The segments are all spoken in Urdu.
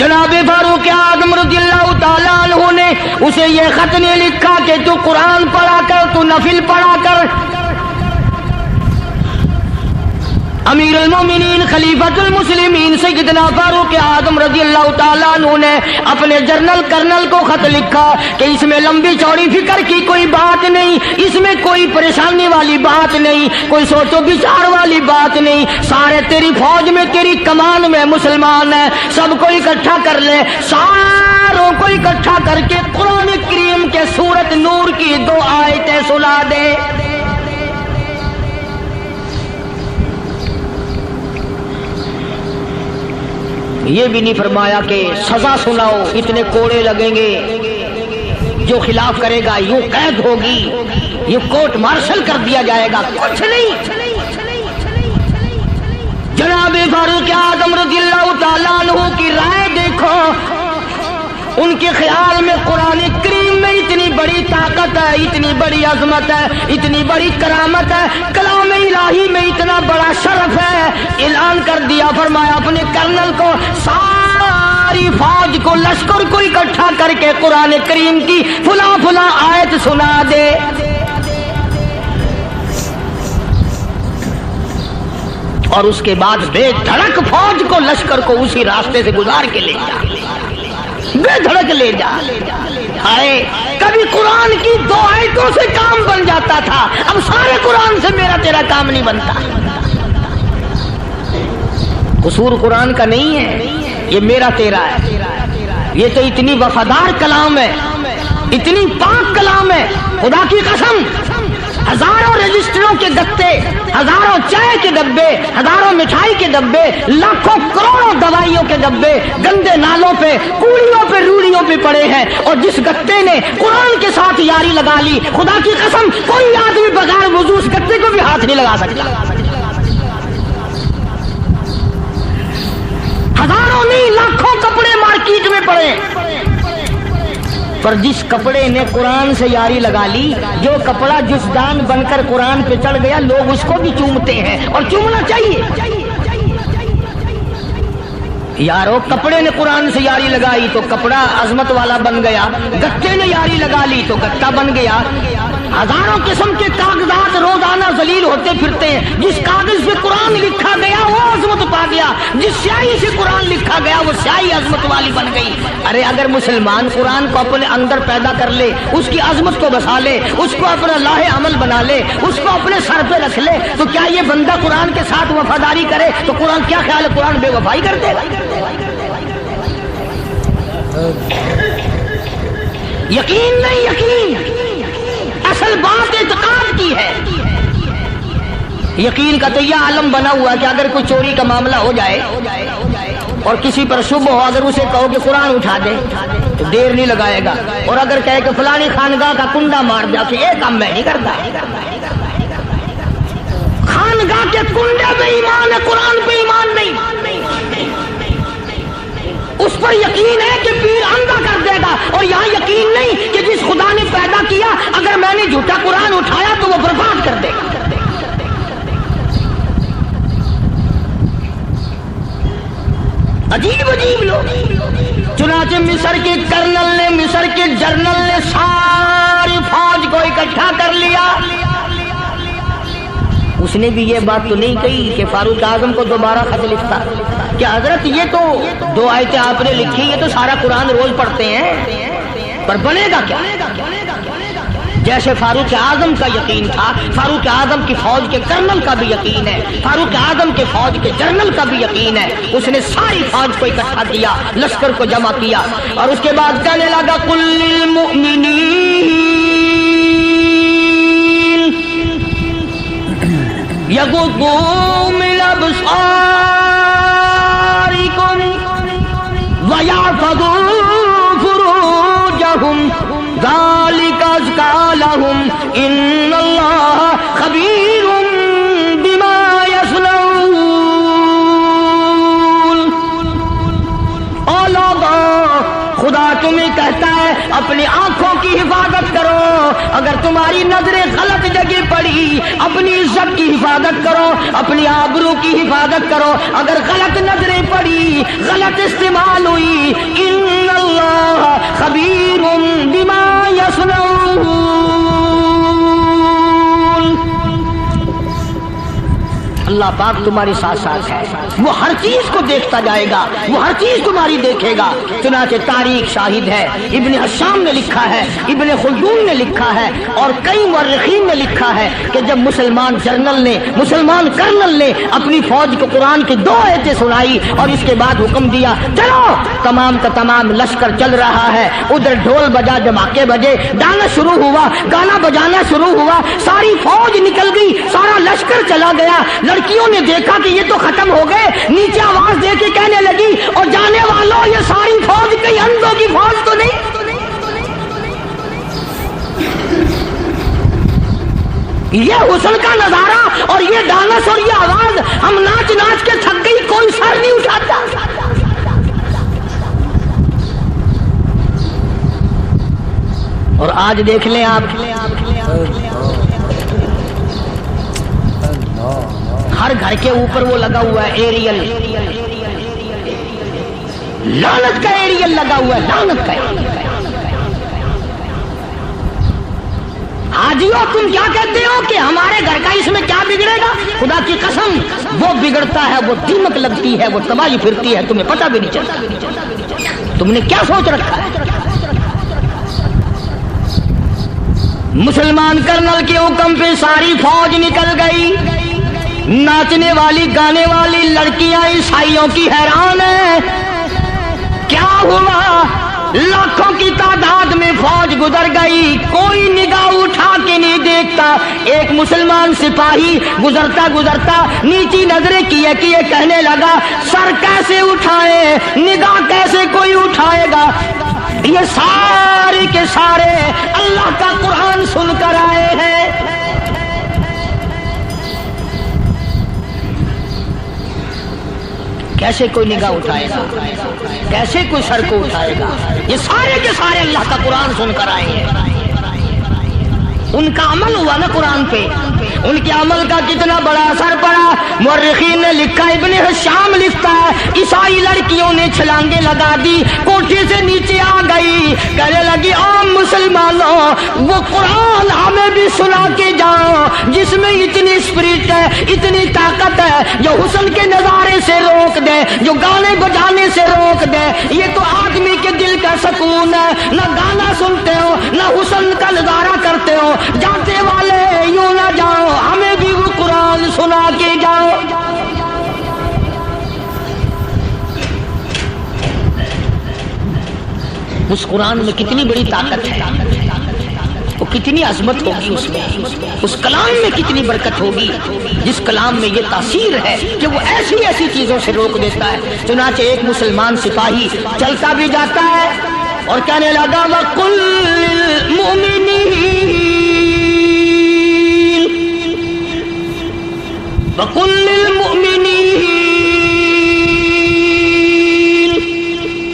جناب فاروق اعظم رضی اللہ تعالیٰ عنہ نے اسے یہ خط نہیں لکھا کہ تو قرآن پڑھا کر، تو نفل پڑھا کر۔ امیر المومنین خلیفۃ المسلمین سیدنا فاروق اعظم رضی اللہ تعالیٰ عنہ نے اپنے جنرل کرنل کو خط لکھا کہ اس میں لمبی چوڑی فکر کی کوئی بات نہیں، اس میں کوئی پریشانی والی بات نہیں، کوئی سوچ و بچار والی بات نہیں، سارے تیری فوج میں تیری کمان میں مسلمان ہیں، سب کو اکٹھا کر لے، ساروں کو اکٹھا کر کے قرآن کریم کے سورۃ نور کی 2 آیتیں سنا دے۔ یہ بھی نہیں فرمایا کہ سزا سناؤ، اتنے کوڑے لگیں گے، جو خلاف کرے گا یوں قید ہوگی، یہ کورٹ مارشل کر دیا جائے گا، کچھ نہیں۔ جناب فاروق اعظم رضی اللہ تعالیٰ عنہ کی رائے دیکھو، ان کے خیال میں قرآن کریم میں اتنی بڑی طاقت ہے، اتنی بڑی عظمت ہے، اتنی بڑی کرامت ہے، کلام الہی میں اتنا بڑا شرف ہے، اعلان کر دیا، فرمایا اپنے کرنل کو ساری فوج کو، لشکر کو اکٹھا کر کے قرآن کریم کی فلاں فلاں آیت سنا دے۔ اور اس کے بعد بے دھڑک فوج کو، لشکر کو اسی راستے سے گزار کے لے جا، بے دھڑک لے جا۔ آئے کبھی قرآن کی 2 آیتوں سے کام بن جاتا تھا، اب سارے قرآن سے میرا تیرا کام نہیں بنتا۔ قصور قرآن کا نہیں ہے، یہ میرا تیرا ہے، یہ تو اتنی وفادار کلام ہے، اتنی پاک کلام ہے، خدا کی قسم ہزاروں رجسٹروں کے گتے، ہزاروں چائے کے ڈبے، ہزاروں مٹھائی کے ڈبے، لاکھوں کروڑوں دوائیوں کے ڈبے گندے نالوں پہ، کوڑیوں پہ، روڑیوں پہ پڑے ہیں، اور جس گتے نے قرآن کے ساتھ یاری لگا لی، خدا کی قسم کوئی آدمی بغیر وضو اس گتے کو بھی ہاتھ نہیں لگا سکتا۔ ہزاروں نہیں لاکھوں کپڑے مارکیٹ میں پڑے، پر جس کپڑے نے قرآن سے یاری لگا لی، جو کپڑا جسدان بن کر قرآن پہ چڑھ گیا، لوگ اس کو بھی چومتے ہیں، اور چومنا چاہیے۔ یارو کپڑے نے قرآن سے یاری لگائی تو کپڑا عظمت والا بن گیا، گتے نے یاری لگا لی تو گتا بن گیا۔ ہزاروں قسم کے کاغذات روزانہ ذلیل ہوتے پھرتے ہیں، جس کاغذ پہ قرآن لکھا گیا وہ عظمت پا گیا، جس سیاہی سے قرآن لکھا گیا وہ سیاہی عظمت والی بن گئی۔ ارے اگر مسلمان قرآن کو اپنے اندر پیدا کر لے، اس کی عظمت کو بسا لے، اس کو اپنا لاہ عمل بنا لے، اس کو اپنے سر پہ رکھ لے، تو کیا یہ بندہ قرآن کے ساتھ وفاداری کرے تو قرآن کیا خیال ہے، قرآن بے وفائی کر دے گا؟ یقین نہیں، یقین اصل بات اعتقاد کی ہے۔ یقین کا تو یہ عالم بنا ہوا کہ اگر کوئی چوری کا معاملہ ہو جائے اور کسی پر شبہ ہو، اگر اسے کہو کہ قرآن اٹھا دے تو دیر نہیں لگائے گا، اور اگر کہے کہ فلانی خانگاہ کا کنڈا مار دیا تو یہ کام میں نہیں کرتا۔ خانگاہ کے کنڈے پہ ایمان ہے، قرآن پہ ایمان نہیں۔ اس پر یقین ہے کہ پیر اندھا کر دے گا، اور یہاں یقین نہیں کہ جس خدا نے پیدا کیا اگر میں نے جھوٹا قرآن اٹھایا تو وہ برباد کر دے گا۔ عجیب عجیب لوگ۔ چنانچہ مصر کے کرنل نے، مصر کے جنرل نے ساری فوج کو اکٹھا کر لیا۔ اس نے بھی یہ بات تو نہیں کہی کہ فاروق اعظم کو دوبارہ خط لکھتا کہ حضرت یہ تو 2 آیتیں آپ نے لکھی، یہ تو سارا قرآن روز پڑھتے ہیں، پر بنے گا کیا؟ جیسے فاروق اعظم کا یقین تھا، فاروق اعظم کی فوج کے کرنل کا بھی یقین ہے، فاروق اعظم کے فوج کے جنرل کا بھی یقین ہے۔ اس نے ساری فوج کو اکٹھا کیا، لشکر کو جمع کیا، اور اس کے بعد کہنے لگا قل للمؤمنین یغضوا من ابصارکم ویحفظوا فروجہم ذالک ازکی لہم ان اللہ خبیر بما یصنعون۔ او لوگو، خدا تمہیں کہتا ہے اپنی آنکھوں کی حفاظت کرو، اگر تمہاری نظریں غلط جگہ پڑی اپنی عزت کی حفاظت کرو، اپنی آبرو کی حفاظت کرو۔ اگر غلط نظریں پڑی، غلط استعمال ہوئی، ان اللہ خبیر بما یصنعون، اللہ پاک تمہاری ساتھ ساتھ ہے، وہ ہر چیز کو دیکھتا جائے گا، وہ ہر چیز تمہاری دیکھے گا۔ چنانچہ تاریخ شاہد ہے، ابن حشام نے لکھا ہے، ابن خلدون نے لکھا ہے، اور کئی مورخین نے لکھا ہے کہ جب مسلمان کرنل نے اپنی فوج کو قرآن کی 2 آیتیں سنائی اور اس کے بعد حکم دیا چلو، تمام کا تمام لشکر چل رہا ہے، ادھر ڈھول بجا، دھماکے بجے، گانا شروع ہوا، گانا بجانا شروع ہوا، ساری فوج نکل گئی، سارا لشکر چلا گیا۔ لڑکیوں نے دیکھا کہ یہ تو ختم ہو گئے، نیچے آواز دے کے کہنے لگی اور جانے والوں یہ ساری فوج کئی اندھوں کی فوج تو نہیں؟ یہ حسن کا نظارہ اور یہ ڈانس اور یہ آواز، ہم ناچ ناچ کے تھک گئی، کوئی سر نہیں اٹھاتا۔ اور آج دیکھ لیں آپ، ہر گھر کے اوپر وہ لگا ہوا ہے ایریل، لعنت کا ایریل لگا ہوا ہے، لعنت کا ایریل۔ حاجیو تم کیا کہتے ہو کہ ہمارے گھر کا اس میں کیا بگڑے گا؟ خدا کی قسم وہ بگڑتا ہے، وہ دیمک لگتی ہے، وہ تباہی پھرتی ہے، تمہیں پتہ بھی نہیں چلتا۔ تم نے کیا سوچ رکھا ہے؟ مسلمان کرنل کے حکم پہ ساری فوج نکل گئی، ناچنے والی گانے والی لڑکیاں عیسائیوں کی حیران ہیں، کیا ہوا؟ لاکھوں کی تعداد میں فوج گزر گئی، کوئی نگاہ اٹھا کے نہیں دیکھتا۔ ایک مسلمان سپاہی گزرتا گزرتا نیچی نظریں کیے کہنے لگا سر کیسے اٹھائے، نگاہ کیسے کوئی اٹھائے گا؟ یہ سارے کے سارے اللہ کا قرآن سن کر آئے ہیں۔ کیسے کوئی نگاہ اٹھائے گا؟ کیسے کوئی سر کو اٹھائے گا؟ یہ سارے کے سارے اللہ کا قرآن سن کر آئے ہیں۔ ان کا عمل ہوا نا قرآن پہ، ان کے عمل کا کتنا بڑا اثر پڑا۔ مورخین نے لکھا، ابن حشام لکھتا ہے عیسائی لڑکیوں نے چھلانگیں لگا دی، کوٹھی سے نیچے آ گئی، کہنے لگی عام مسلمانوں وہ قرآن ہمیں بھی سنا کے جاؤ جس میں اتنی اسپرٹ ہے، اتنی طاقت ہے، جو حسن کے نظارے سے روک دے، جو گانے بجانے سے روک دے۔ یہ تو آدمی کے دل کا سکون ہے، نہ گانا سنتے ہو نہ حسن کا نظارہ کرتے ہو، جاتے والے یوں نہ جاؤ، ہمیں بھی وہ قرآن سنا کے جاؤ۔ اس قرآن میں کتنی بڑی طاقت ہے، وہ کتنی عظمت ہوگی اس میں، اس کلام میں کتنی برکت ہوگی، جس کلام میں یہ تاثیر ہے کہ وہ ایسی ایسی چیزوں سے روک دیتا ہے۔ چنانچہ ایک مسلمان سپاہی چلتا بھی جاتا ہے اور کہنے لگا وَقُلْ لِلْمُؤْمِنِينَ وَقُلْ لِلْمُؤْمِنِينَ،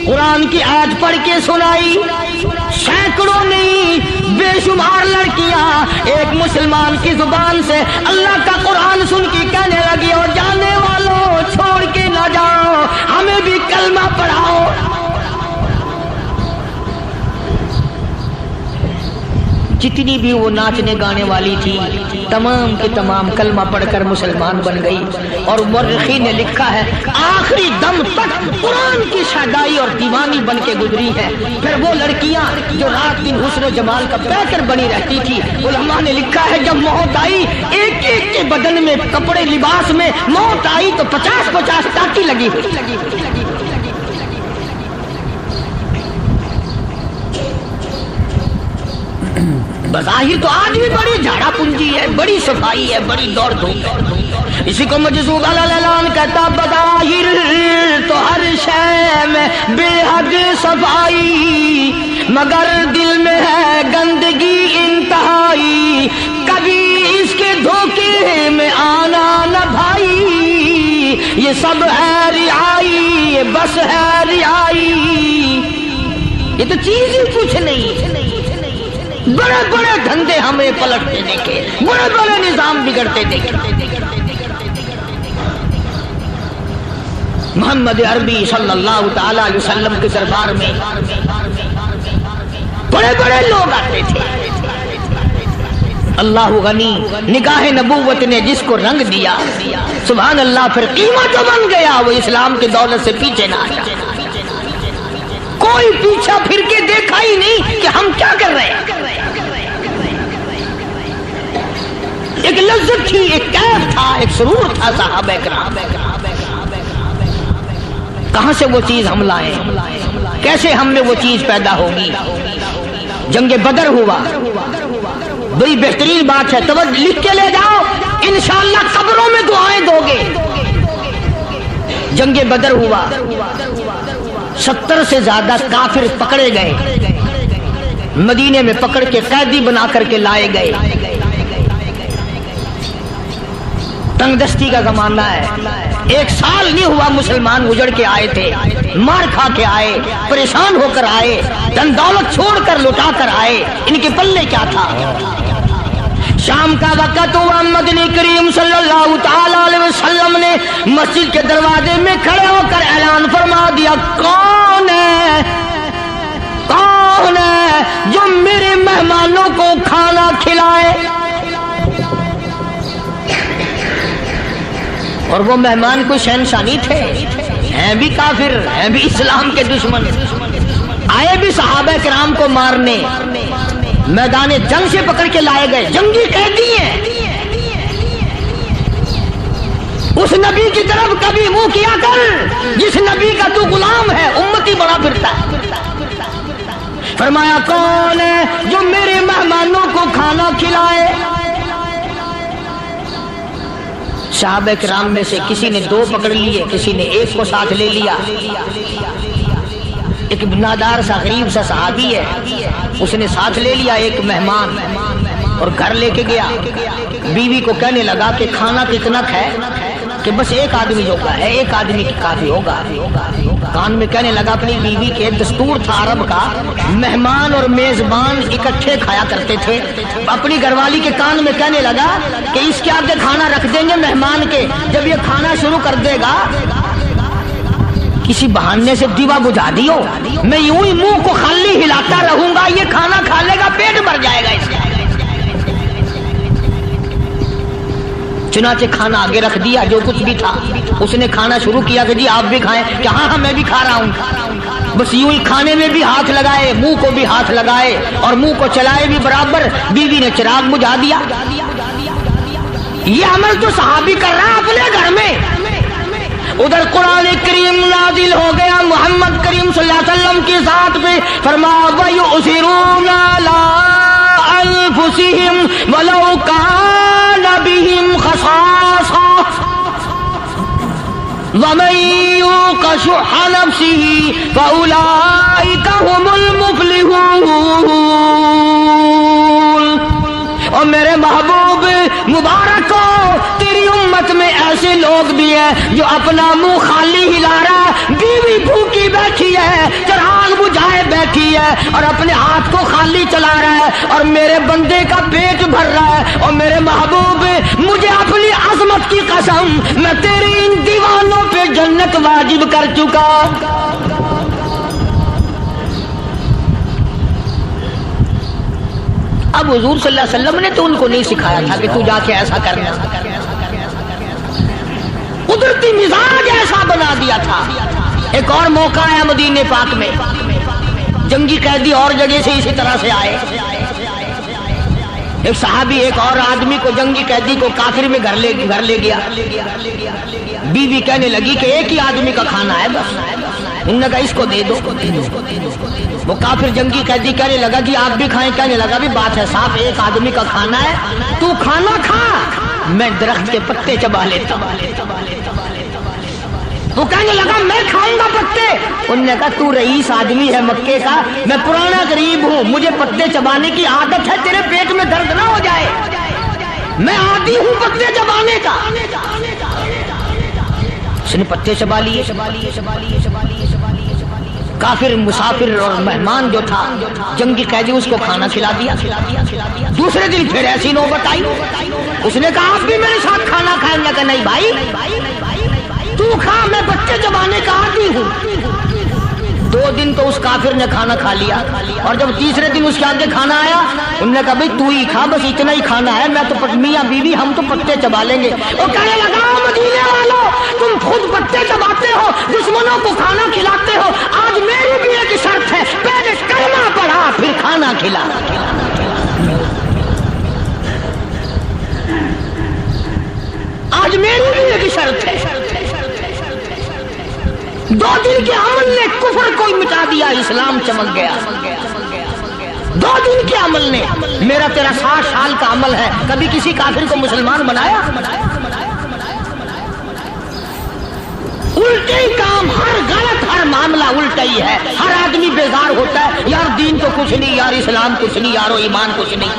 قرآن کی آیت پڑھ کے سنائی، سینکڑوں نہیں بے شمار لڑکیاں ایک مسلمان کی زبان سے اللہ کا قرآن سن کے کہنے لگی اور جانے والوں چھوڑ کے نہ جاؤ، ہمیں بھی کلمہ پڑھاؤ۔ جتنی بھی وہ ناچنے گانے والی تھی تمام کے تمام کلمہ پڑھ کر مسلمان بن گئی۔ اور مورخین نے لکھا ہے آخری دم تک قرآن کی شادائی اور دیوانی بن کے گزری ہے۔ پھر وہ لڑکیاں جو رات دن حسن و جمال کا پیکر بنی رہتی تھی، علماء نے لکھا ہے جب موت آئی ایک ایک کے بدن میں کپڑے لباس میں موت آئی تو 50-50 ٹاکی لگی ہوئی۔ بظاہر تو آج بھی بڑی جھاڑا پنجی ہے، بڑی صفائی ہے، بڑی دوڑ دھوپ ہے۔ اسی کو مجذوب الاعلان کہتا بظاہر تو ہر شے میں بے حد صفائی، مگر دل میں ہے گندگی انتہائی، کبھی اس کے دھوکے میں آنا نہ بھائی، یہ سب ہے رعائی، یہ بس ہے رعائی، یہ تو چیز ہی کچھ نہیں۔ بڑے بڑے دھندے ہمیں پلٹتے دیکھے، بڑے بڑے نظام بگڑتے دیکھے۔ محمد عربی صلی اللہ تعالی علیہ وسلم کے دربار میں بڑے بڑے لوگ آتے تھے۔ اللہ غنی، نگاہ نبوت نے جس کو رنگ دیا، سبحان اللہ، پھر قیمت جو بن گیا وہ اسلام کی دولت سے پیچھے نہ آیا۔ کوئی پیچھا پھر کے دیکھا ہی نہیں کہ ہم کیا کر رہے ہیں۔ ایک لذت تھی، ایک کیف تھا، ایک سرور تھا صحابہ کرام۔ کہاں سے وہ چیز ہم لائیں؟ کیسے ہم میں وہ چیز پیدا ہوگی؟ جنگ بدر ہوا، بڑی بہترین بات ہے، توجہ لکھ کے لے جاؤ، انشاءاللہ قبروں میں دعائیں دو گے۔ جنگ بدر ہوا، 70 سے زیادہ کافر پکڑے گئے، مدینے میں پکڑ کے قیدی بنا کر کے لائے گئے۔ تنگ دستی کا زمانہ ہے، 1 سال نہیں ہوا مسلمان اجڑ کے آئے تھے، مار کھا کے آئے، پریشان ہو کر آئے، دن دولت چھوڑ کر لٹا کر آئے، ان کے پلے کیا تھا؟ شام کا وقت ہوا، مدنی کریم صلی اللہ تعالی علیہ وسلم نے مسجد کے دروازے میں کھڑے ہو کر اعلان فرما دیا، کون ہے جو میرے مہمانوں کو کھانا کھلائے؟ اور وہ مہمان کوئی شہنشاہ تھے، ہیں بھی کافر، ہیں بھی اسلام کے دشمن، آئے بھی صحابہ کرام کو مارنے، میدان جنگ سے پکڑ کے لائے گئے، جنگی قیدی ہیں۔ اس نبی کی طرف کبھی منہ کیا کر جس نبی کا تو غلام ہے، امتی بڑا پھرتا ہے۔ فرمایا کون ہے جو میرے مہمانوں کو کھانا کھلائے؟ صحابہ کرام میں سے کسی نے 2 پکڑ لیے، کسی نے 1 کو ساتھ لے لیا۔ ایک نادار سا غریب سا صحابی ہے، اس نے ساتھ لے لیا ایک مہمان اور گھر لے کے گیا۔ بیوی کو کہنے لگا کہ کھانا کتنا ہے؟ کہ بس 1 آدمی جو کا ہے، 1 آدمی کی کافی ہوگا۔ کان میں کہنے لگا اپنی بیوی کے، دستور تھا عرب کا، مہمان اور میزبان اکٹھے کھایا کرتے تھے۔ اپنی گھر والی کے کان میں کہنے لگا کہ اس کے آگے کھانا رکھ دیں گے مہمان کے، جب یہ کھانا شروع کر دے گا کسی بہانے سے دیوا بجھا دیو، میں یوں ہی منہ کو خالی ہلاتا رہوں گا، یہ کھانا کھا لے گا، پیٹ بھر جائے گا اس کا۔ چنانچہ کھانا آگے رکھ دیا، جو کچھ بھی تھا اس نے کھانا شروع کیا کہ جی آپ بھی کھائیں، کہ ہاں میں بھی کھا رہا ہوں۔ بس یوں ہی کھانے میں بھی ہاتھ لگائے، منہ کو بھی ہاتھ لگائے اور منہ کو چلائے بھی برابر۔ بیوی نے چراغ بجھا دیا۔ یہ عمل تو صحابی کر رہا ہے اپنے گھر میں۔ ادھر قرآن کریم نازل ہو گیا محمد کریم صلی اللہ علیہ وسلم کی ذات پہ، فرمایا وَيُؤْثِرُونَ عَلَىٰ أَنفُسِهِمْ وَلَوْ كَانَ بِهِمْ خَصَاصَةٌ وَمَن يُوقَ شُحَّ نَفْسِهِ فَأُولَٰئِكَ هُمُ الْمُفْلِحُونَ۔ اور میرے محبوب مبارک ہو، تیری امت میں ایسے لوگ بھی ہیں جو اپنا منہ خالی ہلا رہا ہے، بیوی بھوکی بیٹھی ہے، چراغ بجھائے بیٹھی ہے اور اپنے ہاتھ کو خالی چلا رہا ہے اور میرے بندے کا پیٹ بھر رہا ہے۔ اور میرے محبوب مجھے اپنی عظمت کی قسم، میں تیری ان دیوانوں پہ جنت واجب کر چکا۔ اب حضور صلی اللہ علیہ وسلم نے تو ان کو نہیں سکھایا تھا کہ تو جا کے ایسا کرنا، قدرتی مزاج ایسا بنا دیا تھا۔ ایک اور موقع آیا مدینے پاک میں، جنگی قیدی اور جگہ سے اسی طرح سے آئے۔ ایک صحابی ایک اور آدمی کو، جنگی قیدی کو کافر میں گھر لے گیا۔ بیوی کہنے لگی کہ ایک ہی آدمی کا کھانا ہے بس، انہوں نے کہا اس کو دے دو۔ وہ کافر جنگی قیدی کہنے لگا کہ آپ بھی کھائیں، کہنے لگا بھی بات ہے صاحب، 1 آدمی کا کھانا ہے، تو کھانا کھا، میں درخت کے پتے چبا لیتا ہوں۔ وہ کہنے لگا میں کھاؤں گا پتے۔ انہوں نے کہا تو رئیس آدمی ہے مکے کا، میں پرانا غریب ہوں، مجھے پتے چبانے کی عادت ہے، تیرے پیٹ میں درد نہ ہو جائے، میں عادی ہوں پتے چبانے کا۔ اس نے پتے چبا لیے، کافر مسافر اور مہمان جو تھا جنگی قیدی اس کو کھانا کھلا دیا. دوسرے دن پھر ایسی نوبت آئی. اس نے کہا آپ بھی میرے ساتھ کھانا کھائیں گے؟ کہ نہیں بھائی تو کھا، میں بچے چبانے کا عادی ہوں. 2 دن تو اس کافر نے کھانا کھا لیا اور جب تیسرے دن اس کے آگے کھانا آیا انہوں نے کہا بھائی تو ہی کھا، بس اتنا ہی کھانا ہے، میں تو میاں بیوی ہم تو پتے چبا لیں گے. وہ کہنے لگا مدینے والوں تم خود پتے چباتے ہو، دشمنوں کو کھانا کھلاتے ہو، آج میری بھی ایک شرط ہے، پہلے کلمہ پڑھا پھر کھانا کھلا. آج میری بھی ایک شرط ہے. 2 دن کے عمل نے کفر کو مٹا دیا، اسلام چمک گیا. 2 دن کے عمل نے. میرا تیرا 60 سال کا عمل ہے، کبھی کسی کافر کو مسلمان بنایا؟ الٹے کام، ہر غلط، ہر معاملہ الٹا ہی ہے. ہر آدمی بیزار ہوتا ہے، یار دین تو کچھ نہیں، یار اسلام کچھ نہیں، یارو ایمان کچھ نہیں.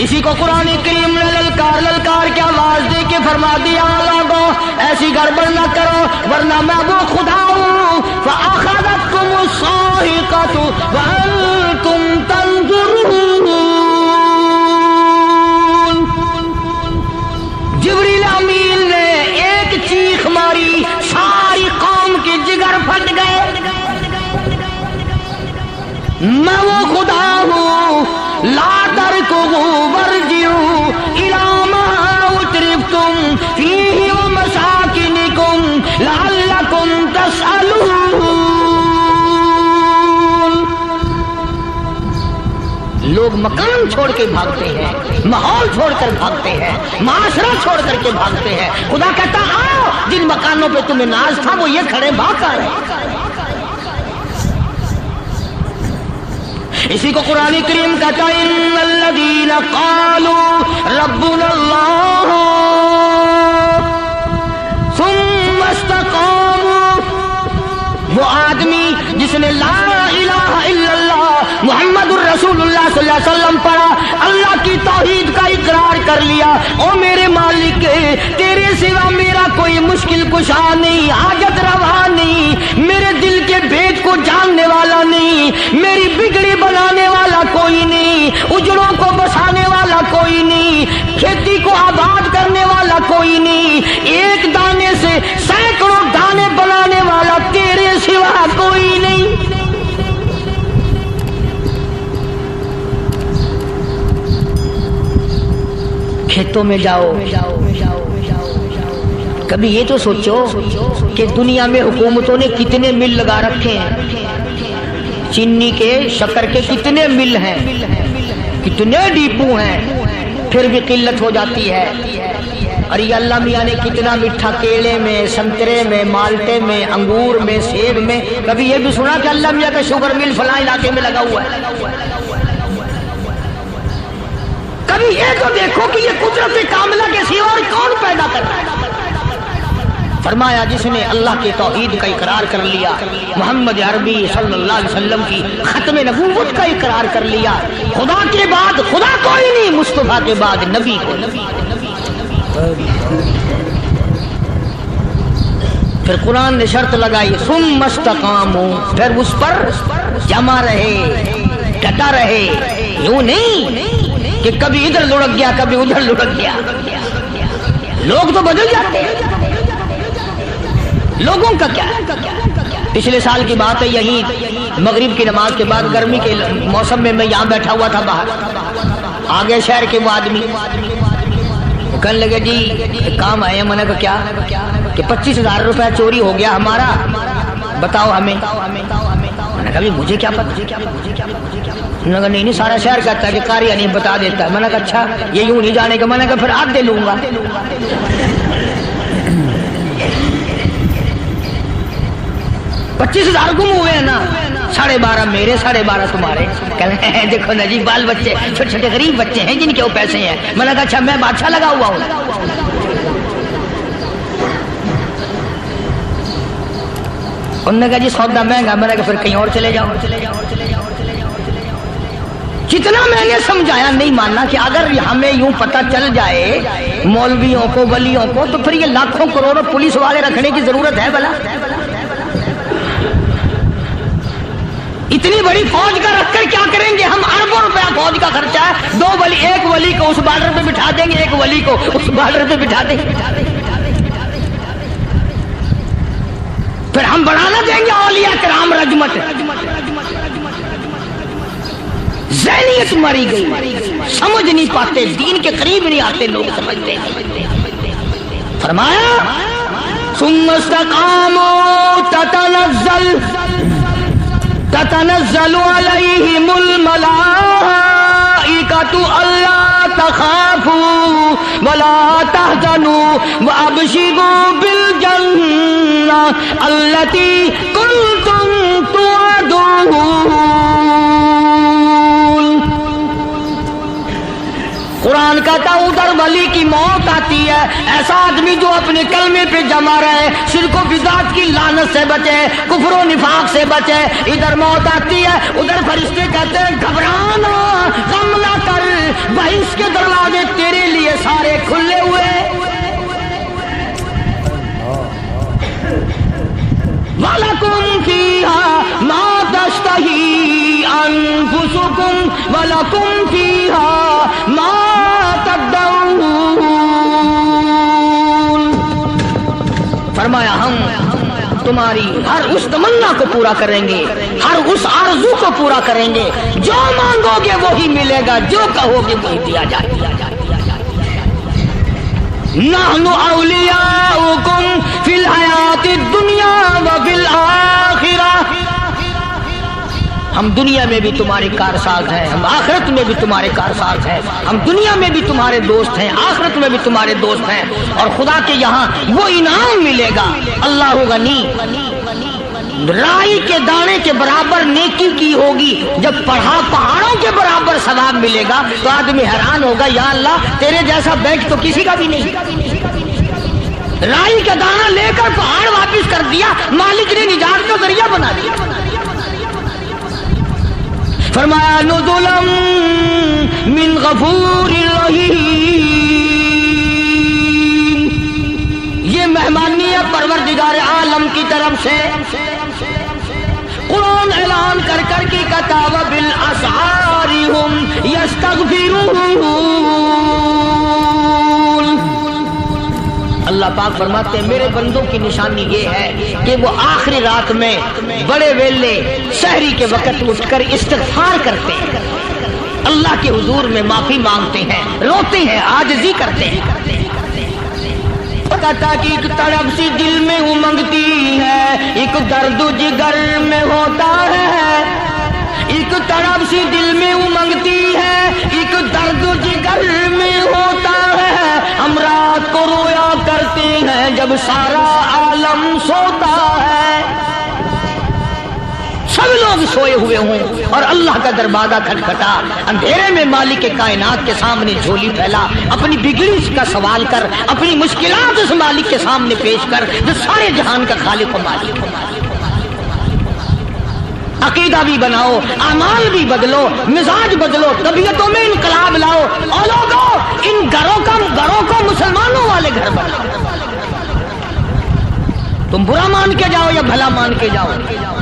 اسی کو قرآن کریم نے للکار کے آواز دے کے فرما دیا لوگوں ایسی گڑبڑ نہ کرو ورنہ میں وہ خدا ہوں. فَأَخَذَتْكُمُ الصَّاعِقَةُ وَأَنْتُمْ تَنْظُرُونَ. جبریل امین نے ایک چیخ ماری، ساری قوم کے جگر پھٹ گئے. میں وہ خدا ہوں لا تركضوا وارجعوا إلى ما أترفتم فيه ومساكنكم لعلكم تسألون. لوگ مکان چھوڑ کے بھاگتے ہیں، ماحول چھوڑ کر بھاگتے ہیں، معاشرہ چھوڑ کر کے بھاگتے ہیں. خدا کہتا آؤ جن مکانوں پہ تمہیں ناز تھا وہ یہ کھڑے بھاگ کر رہے. اسی کو قرآن کریم کہتا ہے ان الذین قالوا ربنا اللہ ثم استقاموا. وہ آدمی جس نے لا الہ الا اللہ محمد الرسول اللہ صلی اللہ علیہ وسلم پڑھا، اللہ کی توحید کا اقرار کر لیا، او میرے مالک تیرے سوا میرا کوئی مشکل کشا نہیں، حاجت روا نہیں، میرے دل کے بھید کو جاننے والا نہیں، میری بگڑی بنانے والا کوئی نہیں، اجڑوں کو بسانے والا کوئی نہیں، کھیتی کو آباد کرنے والا کوئی نہیں، ایک دانے سے سینکڑوں دانے بنانے والا تیرے سوا کوئی نہیں. کھیتوں میں جاؤ، کبھی یہ تو سوچو کہ دنیا میں حکومتوں نے کتنے مل لگا رکھے ہیں، چینی کے، شکر کے کتنے مل ہیں، کتنے ڈیپو ہیں، پھر بھی قلت ہو جاتی ہے. اور یہ اللہ میاں نے کتنا میٹھا کیلے میں، سنترے میں، مالٹے میں، انگور میں، سیب میں. کبھی یہ بھی سنا کہ اللہ میاں کا شوگر مل فلاں علاقے میں لگا ہوا ہے؟ کبھی یہ تو دیکھو کہ یہ قدرت کاملہ کے سوا اور کون پیدا کر رہا ہے؟ فرمایا جس نے اللہ کی توحید کا اقرار کر لیا، محمد عربی صلی اللہ علیہ وسلم کی ختم نبوت کا اقرار کر لیا، خدا کے بعد خدا کوئی نہیں، مصطفیٰ کے بعد نبی کوئی نہیں. پھر قرآن نے شرط لگائی ثم استقاموا، پھر اس پر جمع رہے، ڈٹا رہے. یوں نہیں کہ کبھی ادھر لڑک گیا کبھی ادھر لڑک گیا. لوگ تو بدل جاتے ہیں، لوگوں کا کیا ہے؟ پچھلے سال کی بات ہے، یہیں مغرب کی نماز کے بعد گرمی کے موسم میں یہاں بیٹھا ہوا تھا باہر، آگے شہر کے وہ آدمی کہنے لگے جی ایک کام آئے ہیں. میں نے کہا کیا؟ کہ 25,000 روپے چوری ہو گیا ہمارا، بتاؤ ہمیں. میں نے کہا مجھے کیا پتا؟ انہوں نے کہا نہیں سارا شہر کہتا ہے کہ قاریہ نہیں بتا دیتا ہے. میں نے کہا اچھا یہ یوں نہیں جانے کا. میں نے کہا پھر آدھ دے لوں گا. 25,000 گم ہوئے ہیں نا، 12.5 میرے 12.5 تمہارے. کہنے ہیں دیکھو نا جی بال بچے چھوٹے چھوٹے غریب بچے ہیں جن کے وہ پیسے ہیں. میں نے کہا اچھا میں بادشاہ لگا ہوا ہوں. انہوں نے کہا جی سودا مہنگا. میں نے کہا پھر کہیں اور چلے جاؤ. کتنا میں نے سمجھایا نہیں ماننا کہ اگر ہمیں یوں پتہ چل جائے مولویوں کو ولیوں کو تو پھر یہ لاکھوں کروڑوں پولیس والے رکھنے کی ضرورت ہے بھلا؟ اتنی بڑی فوج کا رکھ کر کیا کریں گے ہم؟ اربوں روپیہ فوج کا خرچہ ہے، دو ولی، ایک ولی کو اس بارڈر پہ بٹھا دیں گے، ایک ولی کو اس بارڈر پہ بٹھا دیں گے، پھر ہم بڑھانا دیں گے اولیاء کرام رجمت۔ ذہنیت مری گئی، سمجھ نہیں پاتے، دین کے قریب نہیں آتے لوگ، سمجھتے ہیں۔ فرمایا ثم استقاموا تتنزل علیہم الملائکۃ الا تخافوا ولا تحزنوا وابشروا بالجنہ التی کنتم توعدون۔ قرآن کہتا ہے ادھر ولی کی موت آتی ہے، ایسا آدمی جو اپنے کلمے پہ جمع رہے، شرک و بدعت کی لعنت سے بچے، کفر و نفاق سے بچے، ادھر موت آتی ہے، ادھر فرشتے کہتے ہیں گھبرانا، غم نہ کر، بہشت کے دروازے تیرے لیے سارے کھلے ہوئے۔ وَلَكُمْ فِيهَا مَا تَشْتَهِي أَنفُسُكُمْ وَلَكُمْ فِيهَا مَا تَدَّعُونَ۔ فرمایا ہم تمہاری ہر اس تمنا کو پورا کریں گے، ہر اس آرزو کو پورا کریں گے، جو مانگو گے وہی ملے گا، جو کہو گے وہی دیا جائے گا۔ نحن اولیاؤکم فی الحیات الدنیا وفی الآخرہ، ہم دنیا میں بھی تمہارے کارساز ہیں، ہم آخرت میں بھی تمہارے کارساز ہیں، ہم دنیا میں بھی تمہارے دوست ہیں، آخرت میں بھی تمہارے دوست ہیں، اور خدا کے یہاں وہ انعام ملے گا۔ اللہ غنی، رائی کے دانے کے برابر نیکی کی ہوگی، جب پڑھا پہاڑوں کے برابر ثواب ملے گا تو آدمی حیران ہوگا، یا اللہ تیرے جیسا بیگ تو کسی کا بھی نہیں۔ رائی کا دانہ لے کر پہاڑ واپس کر دیا، مالک نے نجات کا ذریعہ بنا دیا۔ فرمایا نزلا من غفور رحیم، یہ مہمانی ہے پروردگار عالم کی طرف سے۔ قرآن اعلان کر کر کے کہتا وبالاسحار ہم یستغفرون۔ اللہ پاک فرماتے ہیں میرے بندوں کی نشانی یہ ہے کہ وہ آخری رات میں بڑے ویلے سحری کے وقت اٹھ کر استغفار کرتے ہیں، اللہ کے حضور میں معافی مانگتے ہیں، روتے ہیں، عاجزی کرتے ہیں۔ کہتا کہ ایک تڑپ سی دل میں امنگتی ہے، ایک درد جگر میں ہوتا ہے، ایک تڑپ سی دل میں امنگتی ہے، ایک درد جگر میں ہوتا ہے، ہم رات کو رویا کرتے ہیں جب سارا عالم سوتا ہے۔ سب لوگ سوئے ہوئے ہوں اور اللہ کا دروازہ کھٹکھٹا، اندھیرے میں مالک کائنات کے سامنے جھولی پھیلا، اپنی بگڑی کا سوال کر، اپنی مشکلات اس مالک کے سامنے پیش کر جو سارے جہان کا خالق و مالک ہے۔ عقیدہ بھی بناؤ، اعمال بھی بدلو، مزاج بدلو، طبیعتوں میں انقلاب لاؤ، اور لوگوں ان گھروں کو مسلمانوں والے گھر بناؤ۔ تم برا مان کے جاؤ یا بھلا مان کے جاؤ،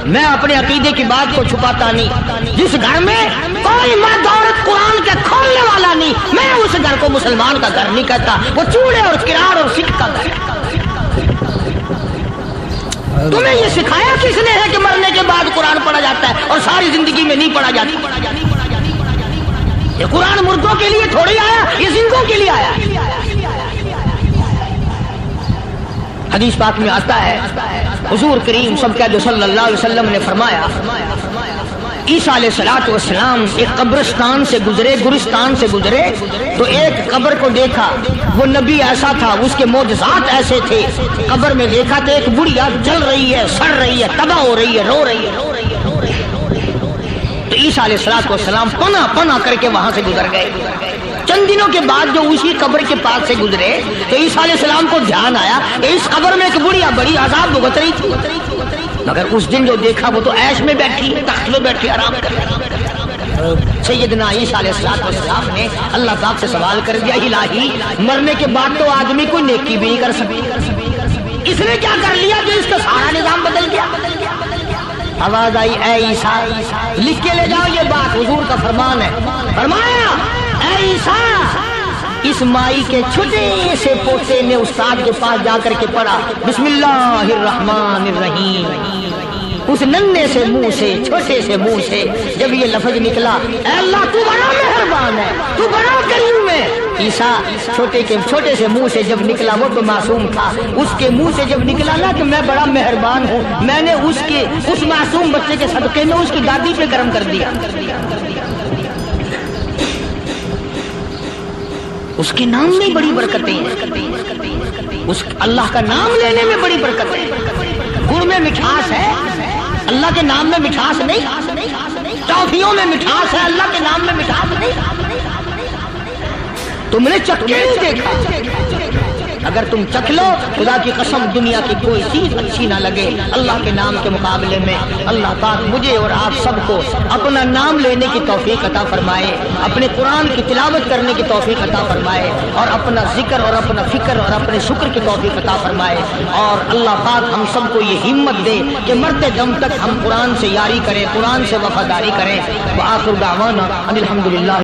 میں اپنے عقیدے کی بات کو چھپاتا نہیں۔ جس گھر میں کوئی مرد عورت قرآن کے کھولنے والا نہیں، میں اس گھر کو مسلمان کا گھر نہیں کہتا، وہ چوڑے اور کرار اور سکھ کا گھر۔ تمہیں یہ سکھایا کس نے ہے کہ مرنے کے بعد قرآن پڑھا جاتا ہے اور ساری زندگی میں نہیں پڑھا جاتا؟ یہ قرآن مردوں کے لیے تھوڑی آیا، یہ زندوں کے لیے آیا۔ حدیث پاک میں آتا ہے حضور کریم صلی اللہ علیہ وسلم نے فرمایا عیسیٰ علیہ السلام ایک قبرستان سے گزرے، گورستان سے گزرے تو ایک قبر کو دیکھا، وہ نبی ایسا تھا، اس کے معجزات ایسے تھے۔ قبر میں دیکھا تو ایک بڑھیا جل رہی ہے، سڑ رہی ہے، تباہ ہو رہی ہے، رو رہی ہے۔ تو عیسیٰ علیہ السلام پناہ کر کے وہاں سے گزر گئے۔ چند دنوں کے بعد جو اسی قبر کے پاس سے گزرے تو عیسیٰ علیہ السلام کو دھیان آیا کہ اس قبر میں ایک بڑھیا بڑی عذاب بھگت رہی تھی، مگر اس دن جو دیکھا وہ تو عیش میں بیٹھی، تخت میں بیٹھی آرام کر رہی۔ سیدنا عیسیٰ علیہ السلام نے اللہ پاک سے سوال کر دیا، الہی مرنے کے بعد تو آدمی کوئی نیکی بھی نہیں کر سکتی، اس نے کیا کر لیا جو اس کا سارا نظام بدل گیا؟ آواز آئی اے عیسیٰ، لکھ کے لے جاؤ یہ بات، حضور کا فرمان ہے، فرمایا اے عیسیٰ، اس مائی کے چھوٹے سے پوتے نے استاد کے پاس جا کر کے پڑھا بسم اللہ الرحمن الرحیم، اس ننھے سے منہ سے، چھوٹے سے منہ سے جب یہ لفظ نکلا اے اللہ تو بڑا مہربان ہے، تو بڑا کریم ہے، عیسیٰ چھوٹے سے منہ سے جب نکلا، وہ تو معصوم تھا، اس کے منہ سے جب نکلا نا کہ میں بڑا مہربان ہوں، میں نے اس معصوم بچے کے صدقے میں اس کی دادی پہ گرم کر دیا، اس کے نام میں بڑی برکتیں ہیں، اس اللہ کا نام لینے میں بڑی برکت ہے، گڑ میں مٹھاس ہے، اللہ کے نام میں مٹھاس نہیں، ٹافیوں میں مٹھاس ہے، اللہ کے نام میں مٹھاس نہیں، تم نے چکھ کے نہیں دیکھا، اگر تم چکھ لو خدا کی قسم دنیا کی کوئی چیز اچھی نہ لگے اللہ کے نام کے مقابلے میں۔ اللہ پاک مجھے اور آپ سب کو اپنا نام لینے کی توفیق عطا فرمائے، اپنے قرآن کی تلاوت کرنے کی توفیق عطا فرمائے، اور اپنا ذکر اور اپنا فکر اور اپنے شکر کی توفیق عطا فرمائے، اور اللہ پاک ہم سب کو یہ ہمت دے کہ مرتے دم تک ہم قرآن سے یاری کریں، قرآن سے وفاداری کریں۔ وآخر دعوانا ان الحمدللہ۔